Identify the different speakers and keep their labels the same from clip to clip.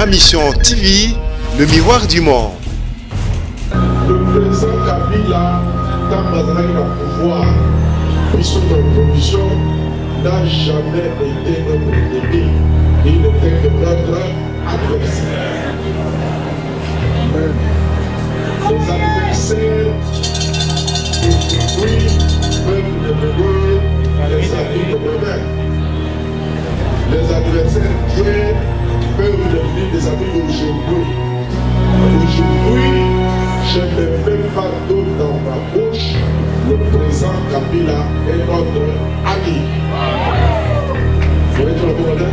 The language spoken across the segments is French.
Speaker 1: Ma mission TV, le miroir du monde.
Speaker 2: Le président Kabila, dans le pouvoir, puisque l'opposition n'a jamais été notre ennemi, il n'était que notre adversaire. Les adversaires d'aujourd'hui peuvent devenir les amis de demain. Les adversaires d'hier peuvent devenir des amis d'aujourd'hui. Aujourd'hui, je ne mets pas d'eau dans ma bouche. Le président Kabila est notre ami. Vous voyez tout le monde?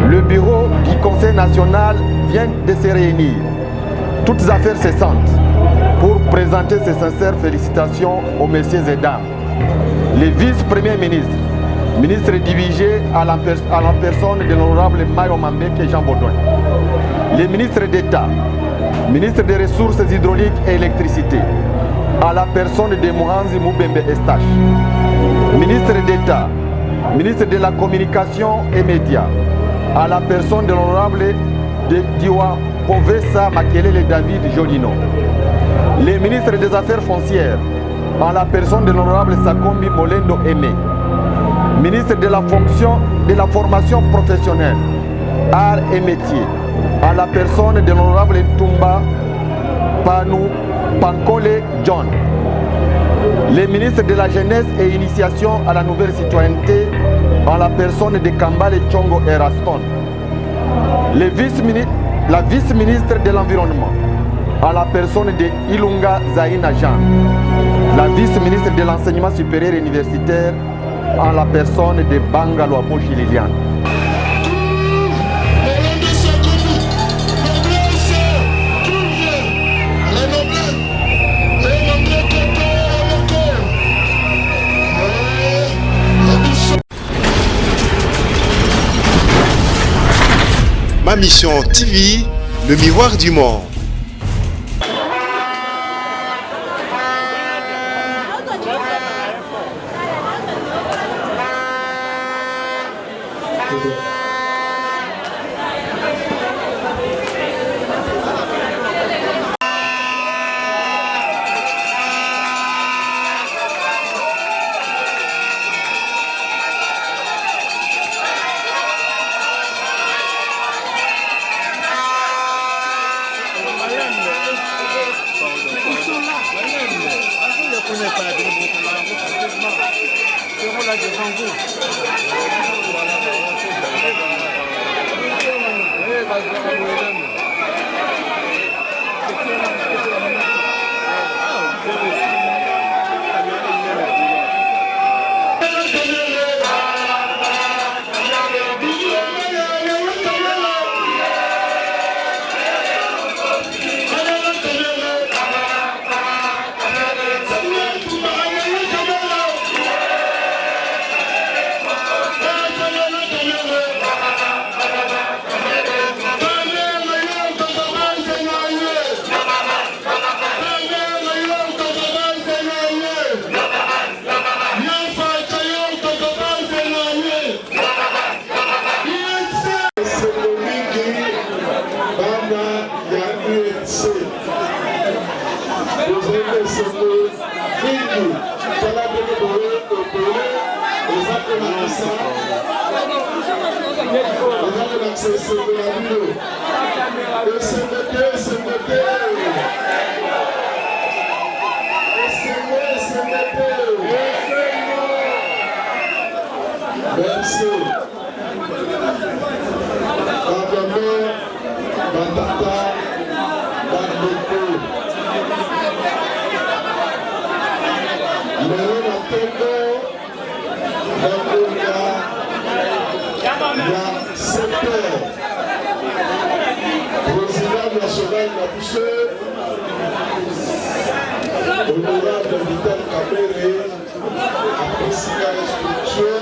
Speaker 3: Le bureau du Conseil national vient de se réunir, toutes affaires cessantes, pour présenter ses sincères félicitations aux messieurs et dames. Les vice-premiers ministres, ministres dirigés à la personne de l'honorable Mayo Mambeke Jean Baudouin, les ministres d'État, ministres des Ressources hydrauliques et électricité, à la personne de Mouhanzi Moubembe Estache, ministre d'État, ministre de la Communication et Médias, à la personne de l'honorable Diwa Povesa Makelele David Jolino, les ministres des Affaires foncières, à la personne de l'honorable Sakombi Molendo Aimé, ministre de la fonction de la formation professionnelle, arts et métiers, à la personne de l'honorable Tumba Panou Pankole John, les ministres de la jeunesse et initiation à la nouvelle citoyenneté, en la personne de Kambale Chongo Eraston, la vice-ministre de l'Environnement, à la personne de Ilunga Zaina Jean, la vice-ministre de l'Enseignement supérieur universitaire, en la personne de Bangalo Apochi Liliane.
Speaker 1: Ma mission TV, le miroir du monde.
Speaker 2: Merci. Nabiso, honorable Vital Kamere, après sa instruction,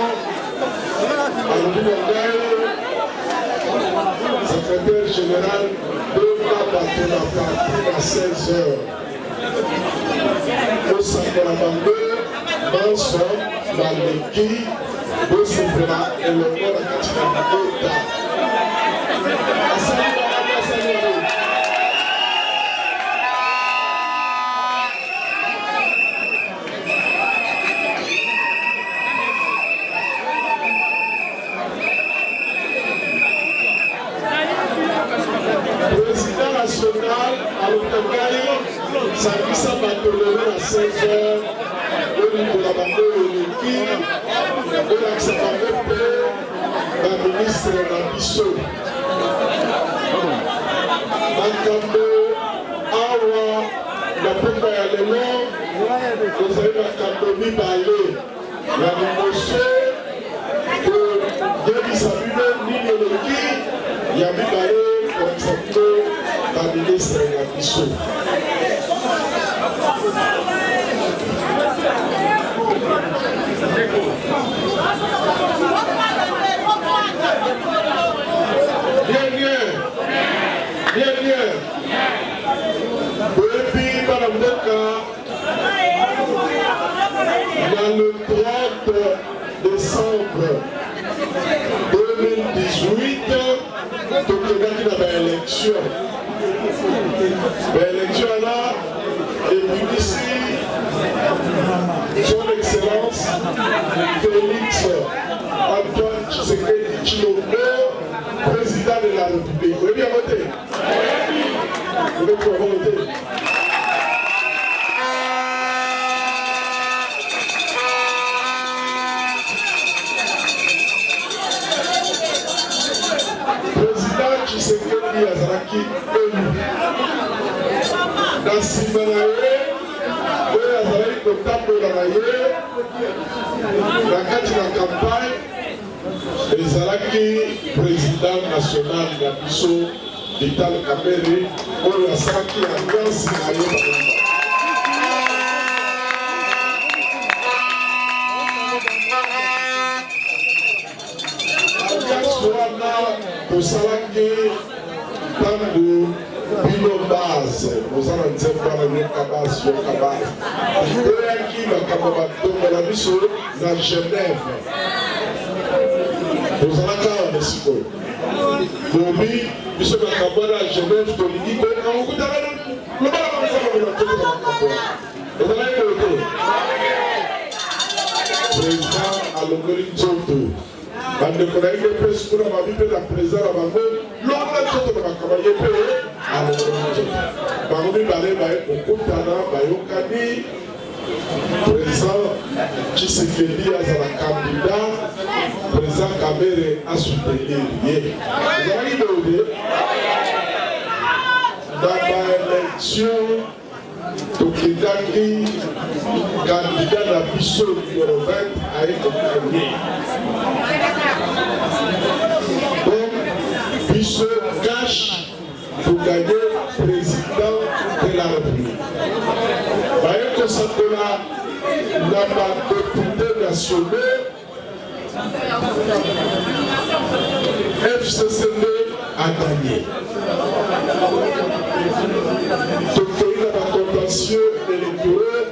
Speaker 2: secrétaire général de la partie à 16h. Au Saint-Bernabé, Manson, Maleki, Bosibra et le monde à Katina. Président national à l'Outaï, Sakissa Batolone à 16h, au niveau de la bande de l'équipe, de l'acceptabilité d'un ministre Nabiso. Makambo, Awa, la pompe à l'élan, vous avez Makambo Mibale, la négocié de Denis Sabine, Ninologi, Yamibale. La ministre Nabiso. Bien. Depuis Banamoka, dans le 30 décembre 2018, donc il y a une élection. L'élection là, et puis ici, son excellence Félix Antoine Tshisekedi Tshilombo, président de la République. Vous voulez bien voter? Vous voulez bien voter? Tshisekedi azalaki élu. Na nsima na ye oyo azalaki kotambola na ye na kati na campagne ezalaki président national na biso Vital Kamere oyo asalaki alliance na ye alliance wana tosalaki ntango bino base oza na nzembo wana yoka base toyaki makambo batombola biso na Genève tozalaka awa na sikoyo lobi biso makambo wana ya Genève tolingi koyoka kokutana lobala bakosabakonakoka makambo ozalaki koyote président alongoli nzoto bandeko na ye mpe sikuna babi mpe na président na bango longola nzoto na makambo ye mpe alongoli nzoto bango mibale baye kokutana bayokani président Tshisekedi azala candidat président Kamere asoutenir ye ezalaki deode na baélection tokendaki candidat na biso numéro 20 aye kokanye donc biso cash pour gagner président de la République baye kosakola na badéputé nationaux FCCD a gagné tokei na bacontentieux électoraux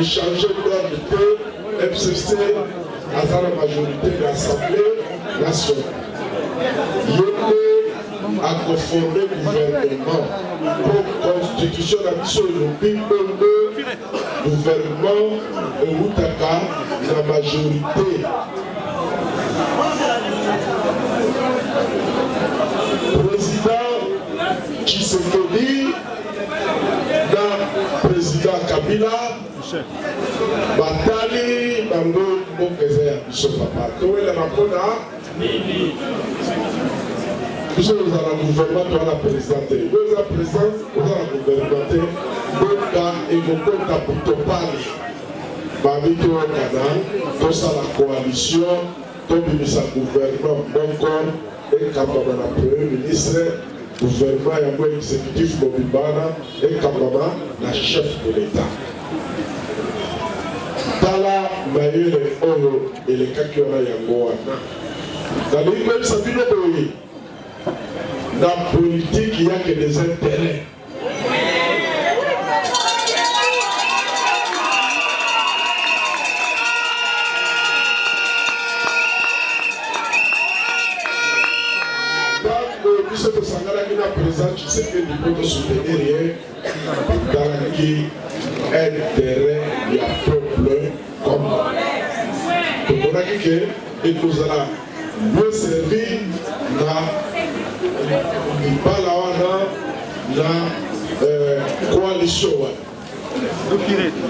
Speaker 2: échanger d'ordre que FCC a la majorité de l'Assemblée nationale. Yéné a conformé le gouvernement pour constitution de la mission de gouvernement au Moutaka, la majorité. Président Tshisekedi, président Kabila, Batali, Bango, Bokezea, Bishop Papa. Tout est là pour nous. Nous sommes dans le gouvernement, nous avons la présidente. Nous avons la présidente, nous avons la gouvernementée. Nous avons la Topali. Babito Okada, tout ça la coalition, tout le gouvernement, donc, et quand on a le Premier ministre, gouvernement yango exécutif mobimana ekambama na chef de l'État. Tala mayele oyo elekaki wana yango wana. Nalingi koyebisa bino boye na politique il y a que des intérêts. Biso tosangana kina président Tshisekedi poto soutenir dans qui intérêt ya peuple comme tomonaki ke ekozala mieux servi na libala wana na coalition wana.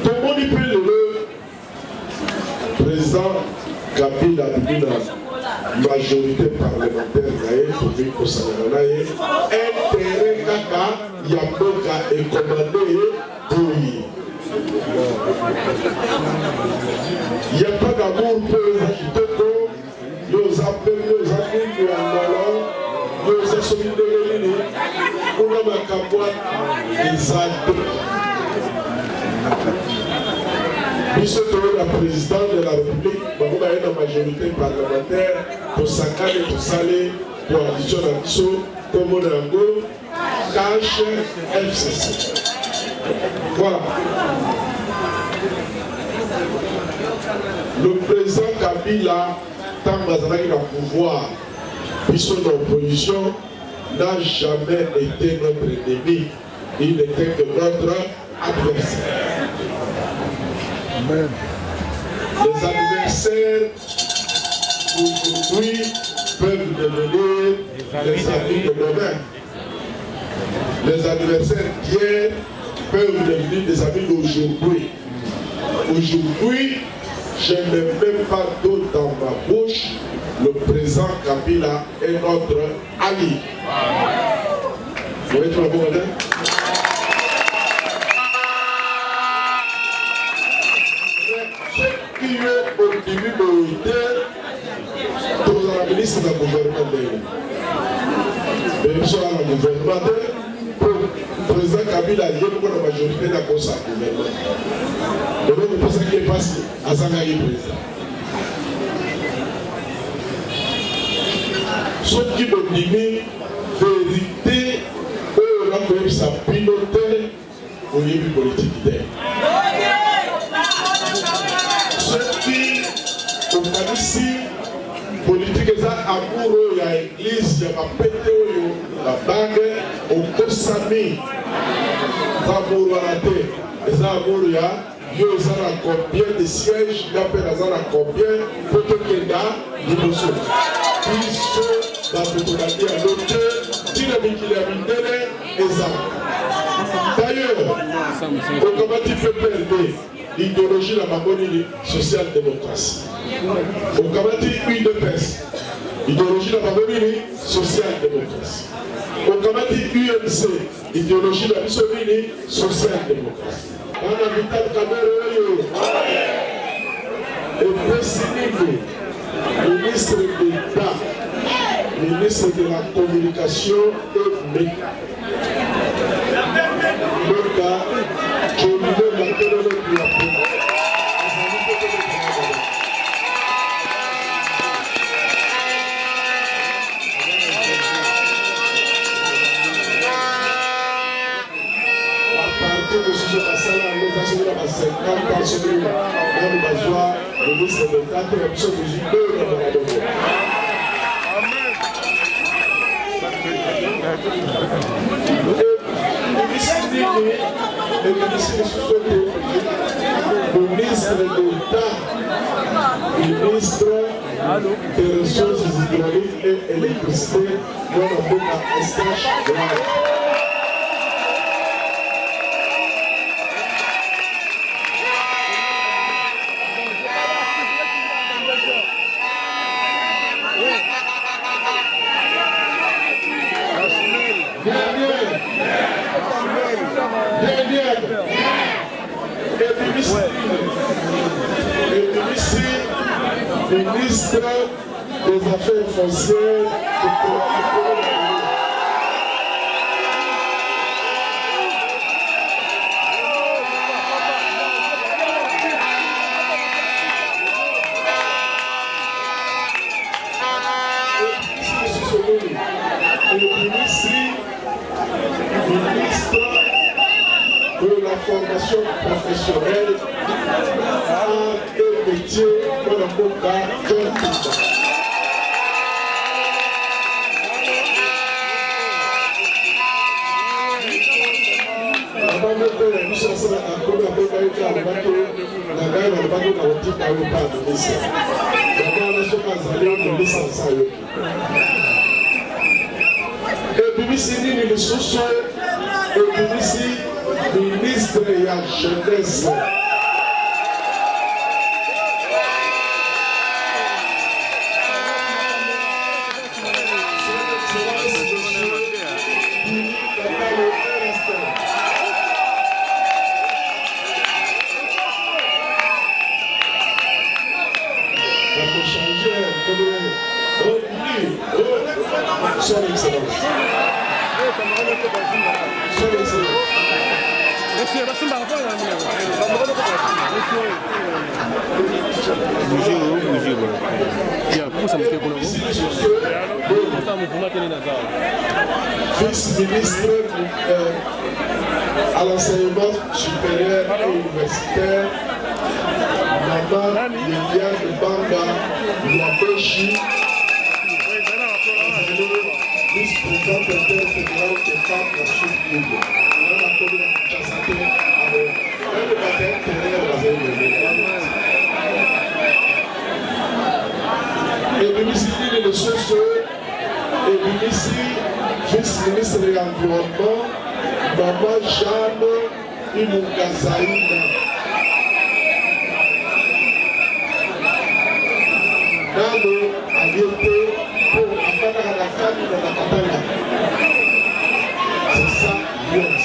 Speaker 2: Tomoni mpe lelo président Kabila abimi majorité parlementaire naye tovi kosangana naye intérêt kaka ya mboka ekomande ye boyi. Ya pas d'amour mpe eza kitoko yo oza pembe oza mingi ya ngolo yo oza soki ndenge nini kuna makambo eza te. Biso toyo la président de la République bango baye na majorité parlementaire tosakane tosale coalition na biso komona yango cache FCC. Voilà. Le président Kabila tant azalaki na pouvoir biso na opposition n'a jamais été notre ennemi, il n'était que notre adversaire. Amen. Les adversaires d'aujourd'hui peuvent devenir les amis de demain. Les adversaires d'hier peuvent devenir des amis d'aujourd'hui. Aujourd'hui, je n'ai même pas d'eau dans ma bouche. Le président Kabila est notre ami. Vous voyez tout le monde? Qui est au début de l'autorité, tous les ministres du gouvernement. Même si on a le gouvernement, le président Kabila a dit que la majorité n'a pas ça gouvernement. Donc, c'est pour ça qu'il passe à Zangari président. Ce qui me dit, vérité, on a même sa piloter au niveau politique. Ici, politique eza amour ya église ya bapete oyo la bague au kosami za amour wana te eza amour ya yo eza na combien de sièges nga mpe naza na combien po tokenda liboso biso bato tolandi yango te ntina mikili ya mindele eza d'ailleurs okamati PPRD idéologie la mamonini social-démocratie. Au Kamati UDPS, idéologie la mamonini social-démocratie. Au Kamati UNC, idéologie la misomini social-démocratie. On a Vital Kamerhe, et Pessinini, ministre d'État, ministre de la communication et médias. Ministre d'État, ministre des ressources hydrauliques et électricité, dans la boîte à Estache Grave. Ministre des Affaires foncières formation professionnelle en des métiers dans le Boka John Pita. Avant de faire la mission, c'est un peu la bénédiction à l'Abato, la gagne à l'Abato dans le titre à l'Opa de Missa. D'abord, on a ce qu'on a allé de Missa en salle. Et puis, ici, il y a les sous-sols, et puis ici, ministre de la jeunesse. Son Excellence. Son Excellence. Vice-ministre à l'enseignement supérieur et universitaire, Maman Liliane Banga Yabeshi, vice-présidente interfédérale des femmes de Sud-Kivu. On a connu la Kinshasa avec le matin et puis le Soso, et puis ici, vice-ministre de l'Environnement, Maman Jeanne Imukazaïna. Nano a été pour apprendre à la famille de la Katana. C'est ça, yes.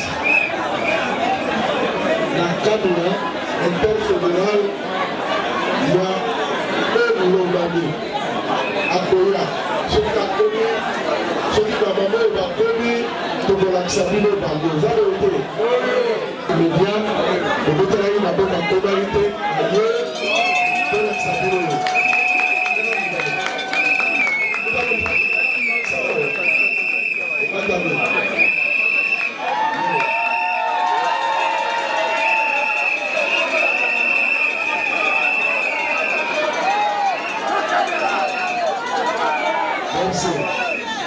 Speaker 2: La Kaduna interfédérale, il y a un Lomani. Akoya, ce qui a connu, ce qui a maman et ma connu, tout le monde a accepté le bandeau. Vous avez été. Le bien, le bétail n'a pas de tonalité, ailleurs, tout le monde a accepté le bandeau. Merci.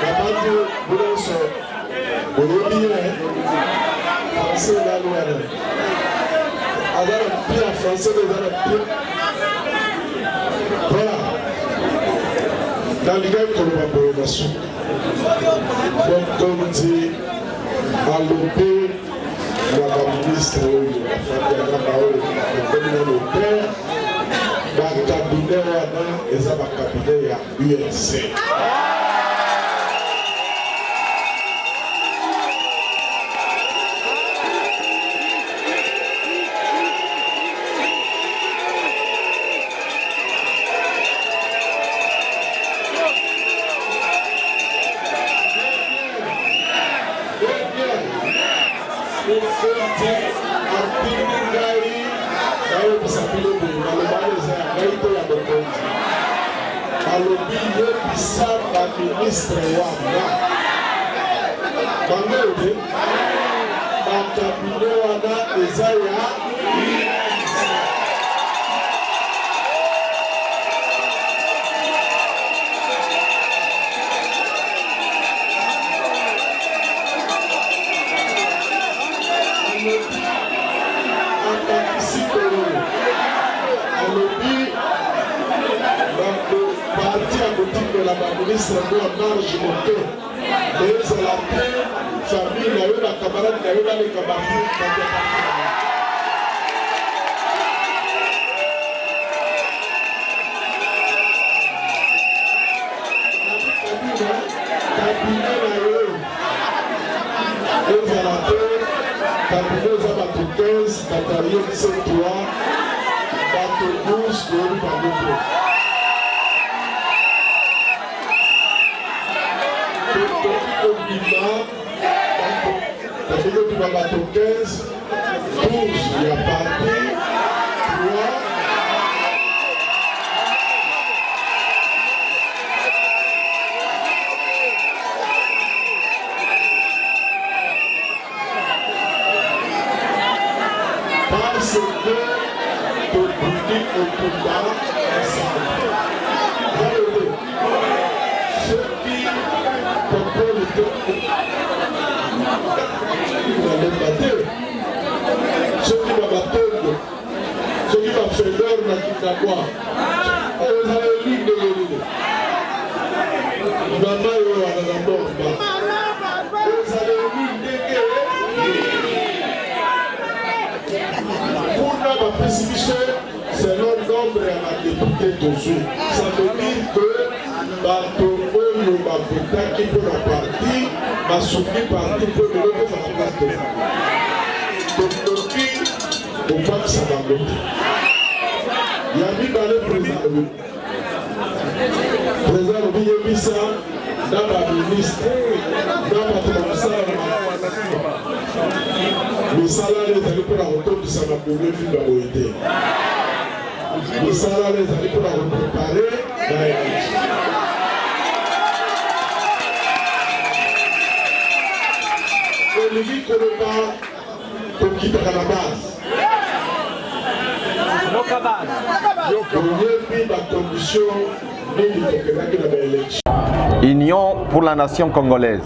Speaker 2: La partie Boulons, Boulons, Français, la loi. Alors, le pire français, les Arabes, voilà. Dans les gars, comme on va pour la soupe. Donc, comme dit, à l'OP, la ministre, la famille, la parole, le communal père, le cabinet, et ça va cabinet à UNC. Ministre wana bangote bakabine wana eza ya la ministre de marge moto mais la paix famille na yo na camarade na yo na les camarades cabinet na yo ezala te cabinet eza bato 15 bataillon 17 bato 12 toyebi bango te. Parce que tu vas battre 15, 12, il y a parti, 3. c'est leur nombre à la députée toujours. Ça veut dire que Batongo le Bapeta qui peut la partie, ma soumis partie peut le lever à la place de ça. Donc le qui, au pas que ça va bloquer. Il y a mis dans le président. Président, il y a mis ça dans la ministre, dans la commissaire. Le salaire est allé pour la retour de sa napoléon de la OET. Le salaire est allé pour la préparer dans la le lit qu'on n'est pas pour quitter la base.
Speaker 3: Union pour la nation congolaise.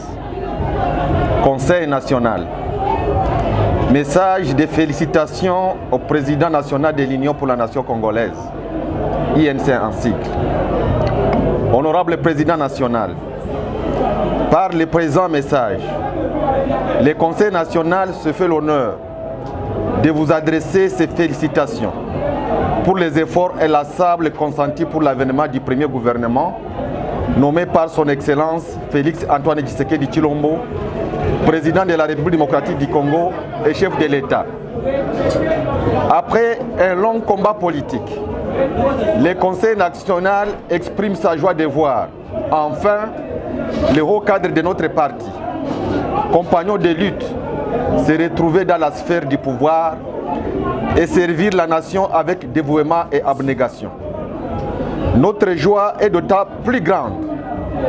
Speaker 3: Conseil national. Message de félicitations au président national de l'Union pour la nation congolaise, INC en cycle. Honorable président national, par le présent message, le Conseil national se fait l'honneur de vous adresser ces félicitations pour les efforts inlassables consentis pour l'avènement du premier gouvernement nommé par son Excellence Félix Antoine Tshisekedi Tshilombo, président de la République démocratique du Congo et chef de l'État. Après un long combat politique, le Conseil national exprime sa joie de voir enfin le haut cadre de notre parti, compagnon de lutte, se retrouver dans la sphère du pouvoir et servir la nation avec dévouement et abnégation. Notre joie est d'autant plus grande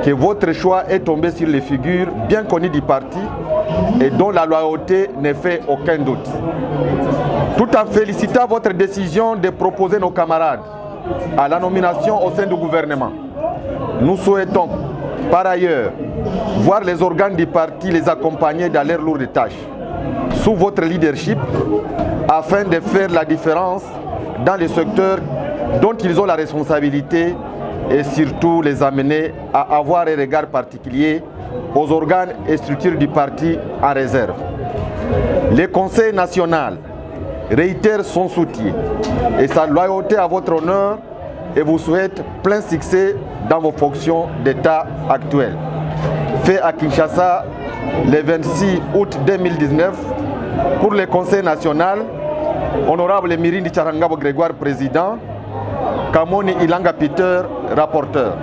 Speaker 3: que votre choix est tombé sur les figures bien connues du parti et dont la loyauté ne fait aucun doute. Tout en félicitant votre décision de proposer nos camarades à la nomination au sein du gouvernement, nous souhaitons par ailleurs voir les organes du parti les accompagner dans leurs lourdes tâches, sous votre leadership, afin de faire la différence dans les secteurs dont ils ont la responsabilité et surtout les amener à avoir un regard particulier aux organes et structures du parti en réserve. Le Conseil national réitère son soutien et sa loyauté à votre honneur et vous souhaite plein succès dans vos fonctions d'État actuelles. Fait à Kinshasa le 26 août 2019 pour le Conseil national, Honorable Mirindi Tcharangabo Grégoire, président, Kamoni Ilanga Peter, rapporteur.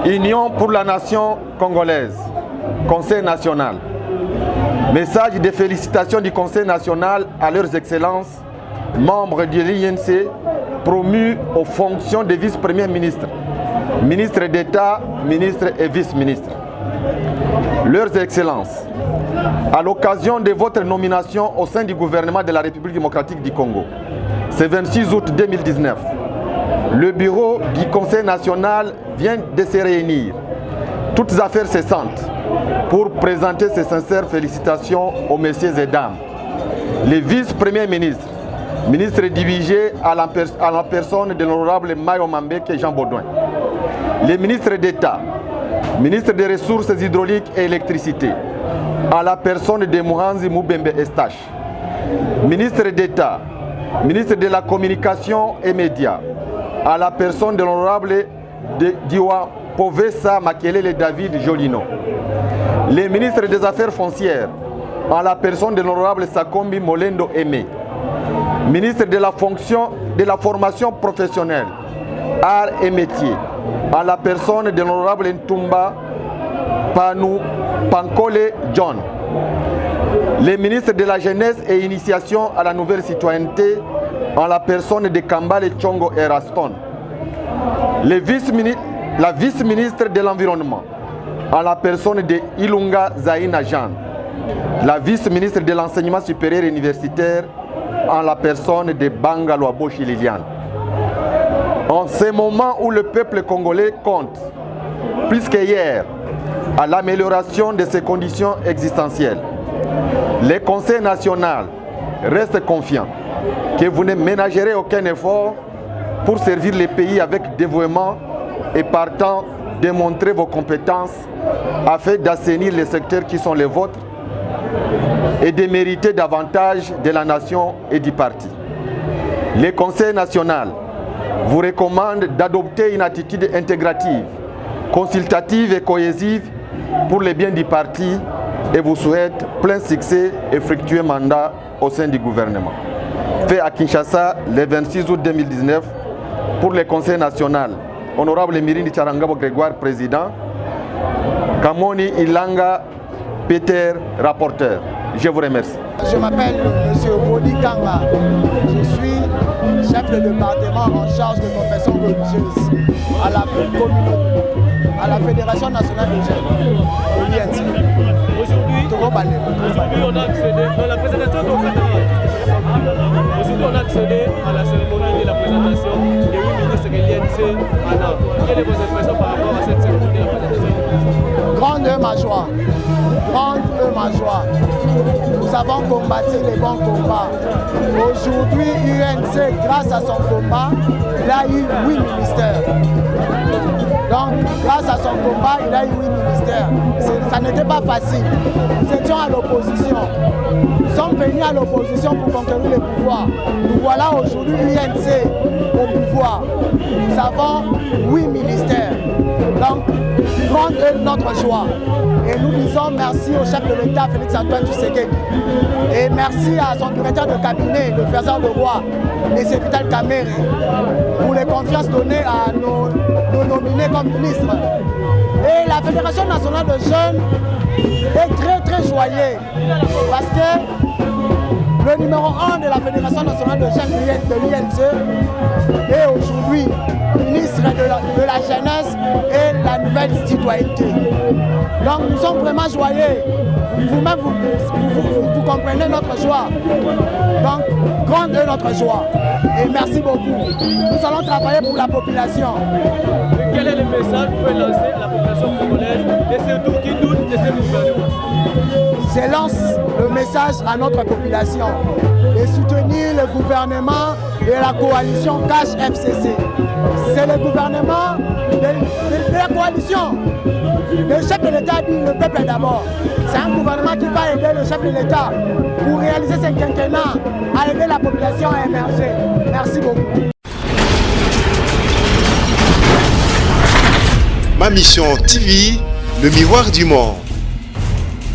Speaker 3: Union pour la nation congolaise, Conseil national. Message de félicitations du Conseil national à leurs excellences, membres de l'INC, promus aux fonctions de vice-premier ministre, ministre d'État, ministre et vice-ministre. Leurs excellences, à l'occasion de votre nomination au sein du gouvernement de la République démocratique du Congo, ce 26 août 2019, le bureau du Conseil national vient de se réunir, toutes affaires cessantes, pour présenter ses sincères félicitations aux messieurs et dames. Les vice-premiers ministres, ministre dirigé à la personne de l'honorable Mayo Mambeke Jean Baudouin, les ministres d'État, ministre des Ressources hydrauliques et électricité, à la personne de Mouhanzi Moubembe Estache, ministre d'État, ministre de la Communication et Médias, à la personne de l'honorable Diwa Povesa Makelele David Jolino, les ministres des Affaires foncières, à la personne de l'honorable Sakombi Molendo Aimé, ministre de la fonction de la formation professionnelle, arts et métiers, à la personne de l'honorable Ntumba Pankole John, les ministres de la jeunesse et initiation à la nouvelle citoyenneté, en la personne de Kambale Tchongo Eraston, la vice-ministre de l'environnement, en la personne de Ilunga Zaina Jean, la vice-ministre de l'enseignement supérieur et universitaire, en la personne de Banga Luaboshi Liliane. En ce moment où le peuple congolais compte, plus qu'hier, à l'amélioration de ses conditions existentielles, le Conseil national reste confiant que vous ne ménagerez aucun effort pour servir le pays avec dévouement et partant démontrer vos compétences afin d'assainir les secteurs qui sont les vôtres et de mériter davantage de la nation et du parti. Le Conseil national vous recommande d'adopter une attitude intégrative, consultative et cohésive pour le bien du parti et vous souhaite plein succès et fructueux mandat au sein du gouvernement. Fait à Kinshasa le 26 août 2019 pour le Conseil national. Honorable Mirindi Charangabo Grégoire, président. Kamoni Ilanga Peter, rapporteur. Je vous remercie.
Speaker 4: Je m'appelle M. Modi Kanga. Je suis chef de département en charge de confession religieuse à la Fédération nationale des jeunes, l'INC. Aujourd'hui, on a accédé dans la présentation de Aujourd'hui, on a accédé à la cérémonie de la présentation des 8 ministres de l'INC à Nantes. Quelle est votre impression par rapport à cette cérémonie de la présentation? Grande ma joie. Grande ma joie. Nous avons combattu les bons combats. Aujourd'hui, l'UNC, grâce à son combat, il a eu 8 ministères. Donc, grâce à son combat, il a eu 8 ministères. Ça n'était pas facile. Nous étions à l'opposition. Nous sommes venus à l'opposition pour conquérir le pouvoir. Nous voilà aujourd'hui l'UNC au pouvoir. Nous avons 8 ministères. Donc, grande est notre joie. Et nous disons merci au chef de l'État, Félix-Antoine Tshisekedi. Et merci à son directeur de cabinet, le Faiseur de Roi, et c'est Vital Kamerhe, pour les confiances données à nos nominés comme ministres. Et la Fédération nationale de jeunes est très joyeuse parce que le numéro 1 de la Fédération nationale de jeunes de l'INC est aujourd'hui ministre de la jeunesse et la nouvelle citoyenneté. Donc nous sommes vraiment joyeux. Vous-même, vous comprenez notre joie. Donc, grande est notre joie. Et merci beaucoup. Nous allons travailler pour la population. Et quel est le message que vous pouvez lancer à la population congolaise et surtout qui doute de ce gouvernement? Je lance le message à notre population de soutenir le gouvernement de la coalition Cash FCC. C'est le gouvernement de la coalition. Le chef de l'État dit le peuple d'abord. C'est un gouvernement qui va aider le chef de l'État pour réaliser ce quinquennat, à aider la population à émerger. Merci beaucoup.
Speaker 1: Ma mission TV, le miroir du monde.